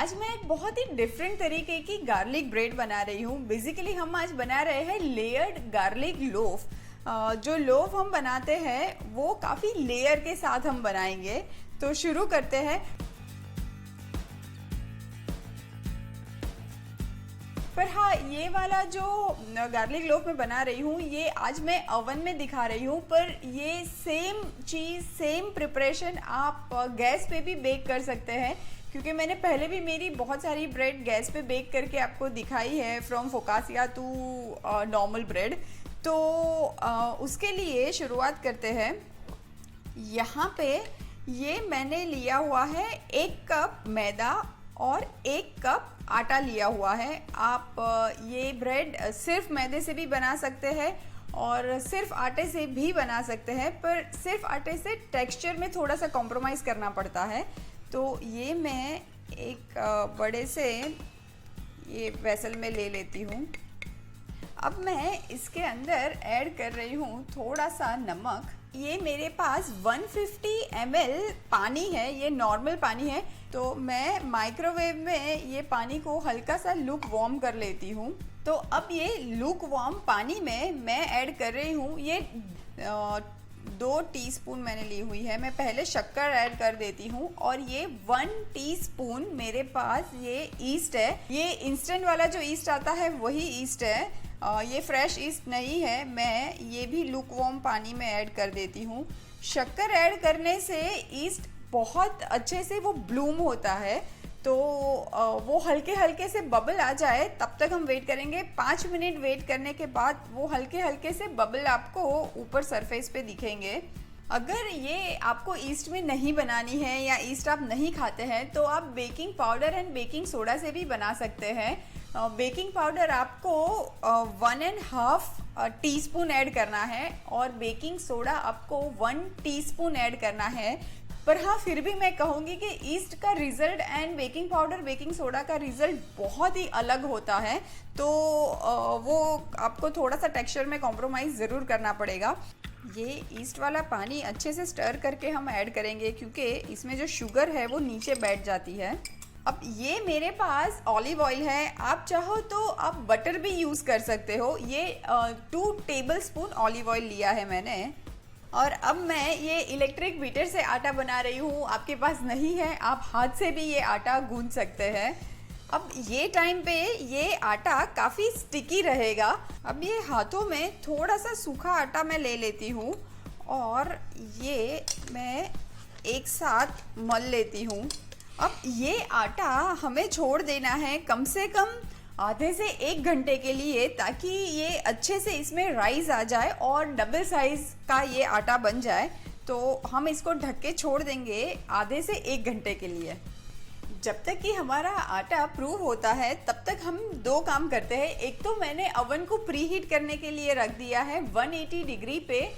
आज मैं एक बहुत ही डिफरेंट तरीके की गार्लिक ब्रेड बना रही हूँ। बेसिकली हम आज बना रहे हैं लेयर्ड गार्लिक लोफ। जो लोफ हम बनाते हैं वो काफ़ी लेयर के साथ हम बनाएंगे। तो शुरू करते हैं। पर हाँ, ये वाला जो गार्लिक लोफ मैं बना रही हूँ ये आज मैं ओवन में दिखा रही हूँ, पर ये सेम चीज़ सेम प्रिपरेशन आप गैस पे भी बेक कर सकते हैं, क्योंकि मैंने पहले भी मेरी बहुत सारी ब्रेड गैस पे बेक करके आपको दिखाई है, from focaccia to normal bread. तो उसके लिए शुरुआत करते हैं। यहाँ पे ये मैंने लिया हुआ है 1 कप मैदा और 1 कप आटा लिया हुआ है। आप ये ब्रेड सिर्फ मैदे से भी बना सकते हैं और सिर्फ आटे से भी बना सकते हैं, पर सिर्फ आटे से टेक्सचर में थोड़ा सा कॉम्प्रोमाइज़ करना पड़ता है। तो ये मैं एक बड़े से ये वेसल में ले लेती हूँ। अब मैं इसके अंदर ऐड कर रही हूँ थोड़ा सा नमक। ये मेरे पास 150 ml पानी है, ये नॉर्मल पानी है। तो मैं माइक्रोवेव में ये पानी को हल्का सा लुक वार्म कर लेती हूँ। तो अब ये लुक वार्म पानी में मैं ऐड कर रही हूँ ये 2 टीस्पून मैंने ली हुई है। मैं पहले शक्कर ऐड कर देती हूँ और ये 1 टीस्पून मेरे पास ये ईस्ट है। ये इंस्टेंट वाला जो ईस्ट आता है वही ईस्ट है, ये फ्रेश ईस्ट नहीं है। मैं ये भी लुक वार्म पानी में ऐड कर देती हूँ। शक्कर ऐड करने से ईस्ट बहुत अच्छे से वो ब्लूम होता है, तो वो हल्के हल्के से बबल आ जाए तब तक हम वेट करेंगे। 5 मिनट वेट करने के बाद वो हल्के हल्के से बबल आपको ऊपर सरफेस पे दिखेंगे। अगर ये आपको ईस्ट में नहीं बनानी है या ईस्ट आप नहीं खाते हैं तो आप baking powder and baking soda से भी बना सकते हैं। बेकिंग पाउडर आपको 1.5 टीस्पून ऐड करना है और बेकिंग सोडा आपको 1 टीस्पून ऐड करना है। पर हाँ, फिर भी मैं कहूँगी कि ईस्ट का result and baking powder baking soda का रिजल्ट बहुत ही अलग होता है, तो वो आपको थोड़ा सा टेक्सचर में कॉम्प्रोमाइज़ ज़रूर करना पड़ेगा। ये ईस्ट वाला पानी अच्छे से स्टर करके हम ऐड करेंगे, क्योंकि इसमें जो शुगर है वो नीचे बैठ जाती है। अब ये मेरे पास ऑलिव ऑयल है, आप चाहो तो आप बटर भी यूज़ कर सकते हो। ये 2 टेबलस्पून ऑलिव ऑयल लिया है मैंने। और अब मैं ये इलेक्ट्रिक बीटर से आटा बना रही हूँ। आपके पास नहीं है, आप हाथ से भी ये आटा गूंथ सकते हैं। अब ये टाइम पे ये आटा काफ़ी स्टिकी रहेगा। अब ये हाथों में थोड़ा सा सूखा आटा मैं ले लेती हूँ और ये मैं एक साथ मल लेती हूँ। अब ये आटा हमें छोड़ देना है कम से कम आधे से 1 घंटे के लिए, ताकि ये अच्छे से इसमें राइस आ जाए और डबल साइज़ का ये आटा बन जाए। तो हम इसको ढक के छोड़ देंगे आधे से 1 घंटे के लिए। जब तक कि हमारा आटा प्रूव होता है तब तक हम 2 काम करते हैं। एक तो मैंने ओवन को प्री हीट करने के लिए रख दिया है 180 डिग्री पे।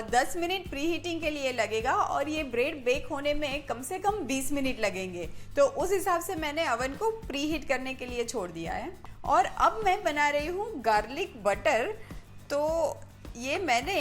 10 मिनट प्री हीटिंग के लिए लगेगा और ये ब्रेड बेक होने में कम से कम 20 मिनट लगेंगे। तो उस हिसाब से मैंने ओवन को प्री हीट करने के लिए छोड़ दिया है। और अब मैं बना रही हूँ गार्लिक बटर। तो ये मैंने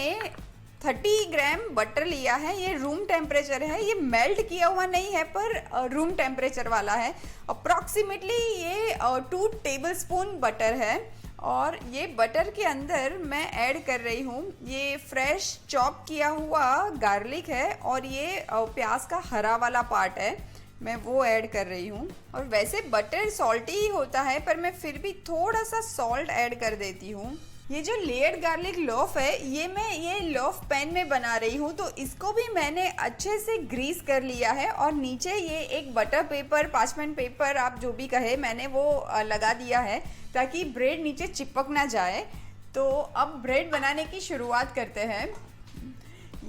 30 ग्राम बटर लिया है। ये रूम टेम्परेचर है, ये मेल्ट किया हुआ नहीं है, पर रूम टेम्परेचर वाला है। अप्रॉक्सीमेटली ये 2 टेबलस्पून बटर है। और ये बटर के अंदर मैं ऐड कर रही हूँ ये फ्रेश चॉप किया हुआ गार्लिक है और ये प्याज का हरा वाला पार्ट है, मैं वो ऐड कर रही हूँ। और वैसे बटर सॉल्टी ही होता है, पर मैं फिर भी थोड़ा सा सॉल्ट ऐड कर देती हूँ। ये जो लेयर्ड गार्लिक लोफ है ये मैं ये लोफ पैन में बना रही हूँ, तो इसको भी मैंने अच्छे से ग्रीस कर लिया है और नीचे ये एक बटर पेपर, पार्चमेंट पेपर आप जो भी कहे, मैंने वो लगा दिया है ताकि ब्रेड नीचे चिपक ना जाए। तो अब ब्रेड बनाने की शुरुआत करते हैं।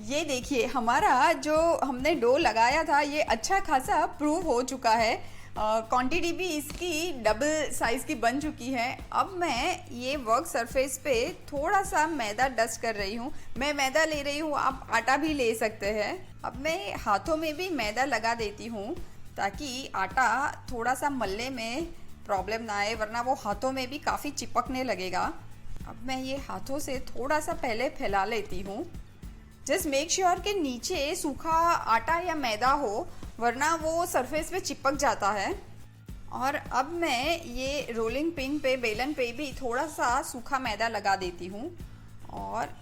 ये देखिए हमारा जो हमने डो लगाया था ये अच्छा खासा प्रूव हो चुका है। क्वांटिटी भी इसकी डबल साइज़ की बन चुकी है। अब मैं ये वर्क सरफेस पे थोड़ा सा मैदा डस्ट कर रही हूँ। मैं मैदा ले रही हूँ, आप आटा भी ले सकते हैं। अब मैं हाथों में भी मैदा लगा देती हूँ ताकि आटा थोड़ा सा मलने में प्रॉब्लम ना आए, वरना वो हाथों में भी काफ़ी चिपकने लगेगा। अब मैं ये हाथों से थोड़ा सा पहले फैला लेती हूँ। जस्ट मेक श्योर कि नीचे सूखा आटा या मैदा हो, वरना वो सरफेस पे चिपक जाता है। और अब मैं ये रोलिंग पिन पे, बेलन पे भी थोड़ा सा सूखा मैदा लगा देती हूँ और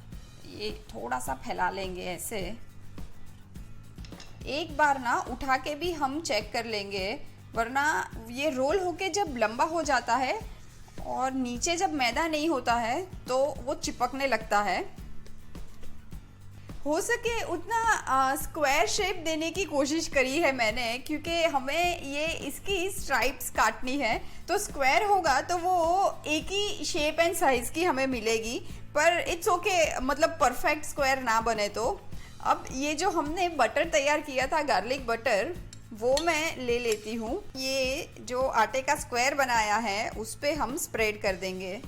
ये थोड़ा सा फैला लेंगे ऐसे। एक बार ना उठा के भी हम चेक कर लेंगे, वरना ये रोल होके जब लंबा हो जाता है और नीचे जब मैदा नहीं होता है तो वो चिपकने लगता है। हो सके उतना स्क्वायर शेप देने की कोशिश करी है मैंने, क्योंकि हमें ये इसकी स्ट्राइप्स काटनी है, तो स्क्वायर होगा तो वो एक ही शेप एंड साइज़ की हमें मिलेगी, पर इट्स ओके, मतलब परफेक्ट स्क्वायर ना बने तो। अब ये जो हमने बटर तैयार किया था, गार्लिक बटर, वो मैं ले लेती हूँ। ये जो आटे का स्क्वायर बनाया है उस पर हम स्प्रेड कर देंगे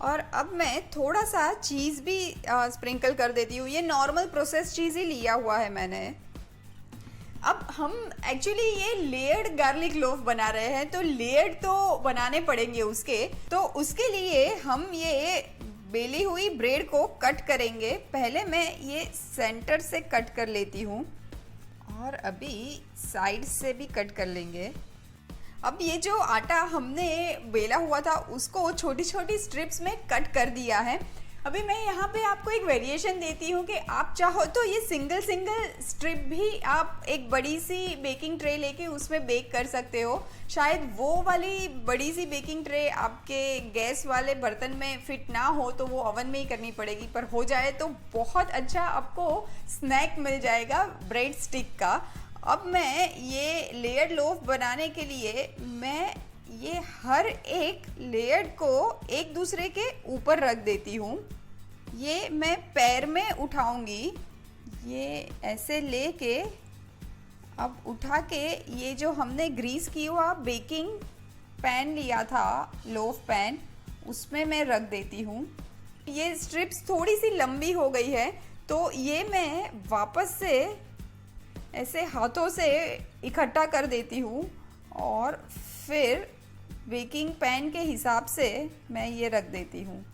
और अब मैं थोड़ा सा चीज़ भी स्प्रिंकल कर देती हूँ। ये नॉर्मल प्रोसेस चीज़ ही लिया हुआ है मैंने। अब हम एक्चुअली ये लेयर्ड गार्लिक लोफ बना रहे हैं, तो लेयर्ड तो बनाने पड़ेंगे उसके, तो उसके लिए हम ये बेली हुई ब्रेड को कट करेंगे। पहले मैं ये सेंटर से कट कर लेती हूँ और अभी साइड से भी कट कर लेंगे। अब ये जो आटा हमने बेला हुआ था उसको छोटी छोटी स्ट्रिप्स में कट कर दिया है। अभी मैं यहाँ पे आपको एक वेरिएशन देती हूँ कि आप चाहो तो ये सिंगल स्ट्रिप भी आप एक बड़ी सी बेकिंग ट्रे लेके उसमें बेक कर सकते हो। शायद वो वाली बड़ी सी बेकिंग ट्रे आपके गैस वाले बर्तन में फिट ना हो तो वो ओवन में ही करनी पड़ेगी, पर हो जाए तो बहुत अच्छा आपको स्नैक मिल जाएगा ब्रेड स्टिक का। अब मैं ये लेयर्ड लोफ बनाने के लिए मैं ये हर एक लेयर को एक दूसरे के ऊपर रख देती हूँ। ये मैं पैर में उठाऊंगी, ये ऐसे लेके अब उठा के ये जो हमने ग्रीस किया हुआ बेकिंग पैन लिया था, लोफ पैन, उसमें मैं रख देती हूँ। ये स्ट्रिप्स थोड़ी सी लंबी हो गई है तो ये मैं वापस से ऐसे हाथों से इकट्ठा कर देती हूँ और फिर बेकिंग पैन के हिसाब से मैं ये रख देती हूँ।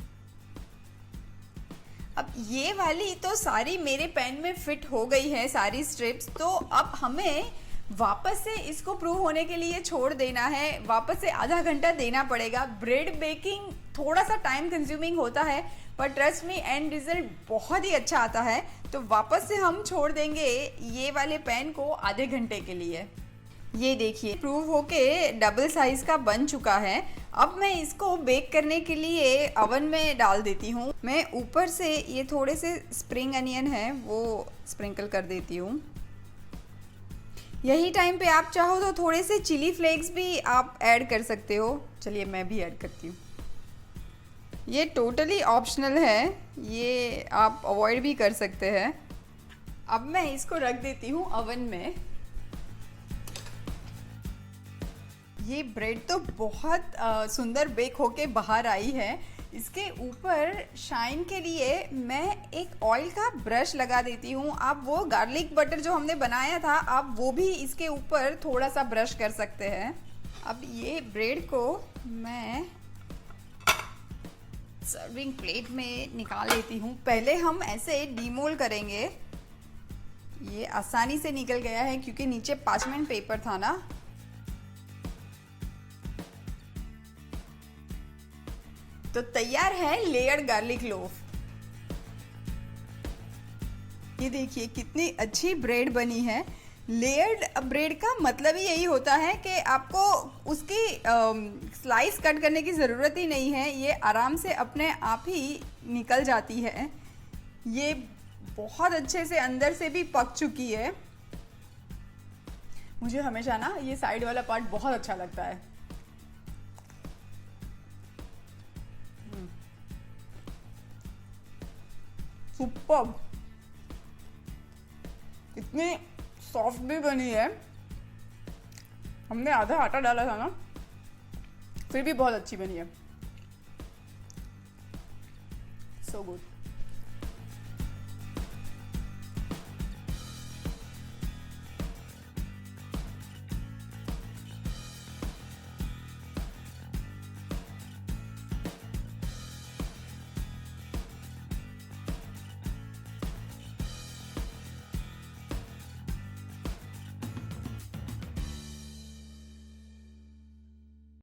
अब ये वाली तो सारी मेरे पैन में फिट हो गई है सारी स्ट्रिप्स, तो अब हमें वापस से इसको प्रूव होने के लिए छोड़ देना है, वापस से आधा घंटा देना पड़ेगा। ब्रेड बेकिंग थोड़ा सा टाइम कंज्यूमिंग होता है, पर ट्रस्ट मी एंड रिजल्ट बहुत ही अच्छा आता है। तो वापस से हम छोड़ देंगे ये वाले पैन को आधे घंटे के लिए। ये देखिए प्रूव होके डबल साइज का बन चुका है। अब मैं इसको बेक करने के लिए ओवन में डाल देती हूँ। मैं ऊपर से ये थोड़े से स्प्रिंग अनियन है वो स्प्रिंकल कर देती हूँ। यही टाइम पे आप चाहो तो थोड़े से चिली फ्लेक्स भी आप ऐड कर सकते हो। चलिए मैं भी ऐड करती हूँ। ये टोटली ऑप्शनल है, ये आप अवॉइड भी कर सकते हैं। अब मैं इसको रख देती हूँ ओवन में। ये ब्रेड तो बहुत सुंदर बेक होके बाहर आई है। इसके ऊपर शाइन के लिए मैं एक ऑयल का ब्रश लगा देती हूँ। आप वो गार्लिक बटर जो हमने बनाया था आप वो भी इसके ऊपर थोड़ा सा ब्रश कर सकते हैं। अब ये ब्रेड को मैं सर्विंग प्लेट में निकाल लेती हूँ। पहले हम ऐसे डीमोल्ड करेंगे। ये आसानी से निकल गया है क्योंकि नीचे पार्चमेंट पेपर था ना। तो तैयार है लेयर्ड गार्लिक लोफ। ये देखिए कितनी अच्छी ब्रेड बनी है। लेयर्ड ब्रेड का मतलब ही यही होता है कि आपको उसकी स्लाइस कट करने की ज़रूरत ही नहीं है, ये आराम से अपने आप ही निकल जाती है। ये बहुत अच्छे से अंदर से भी पक चुकी है। मुझे हमेशा ना ये साइड वाला पार्ट बहुत अच्छा लगता है। सुपर्ब, इतनी सॉफ्ट भी बनी है। हमने आधा आटा डाला था ना, फिर भी बहुत अच्छी बनी है। So good.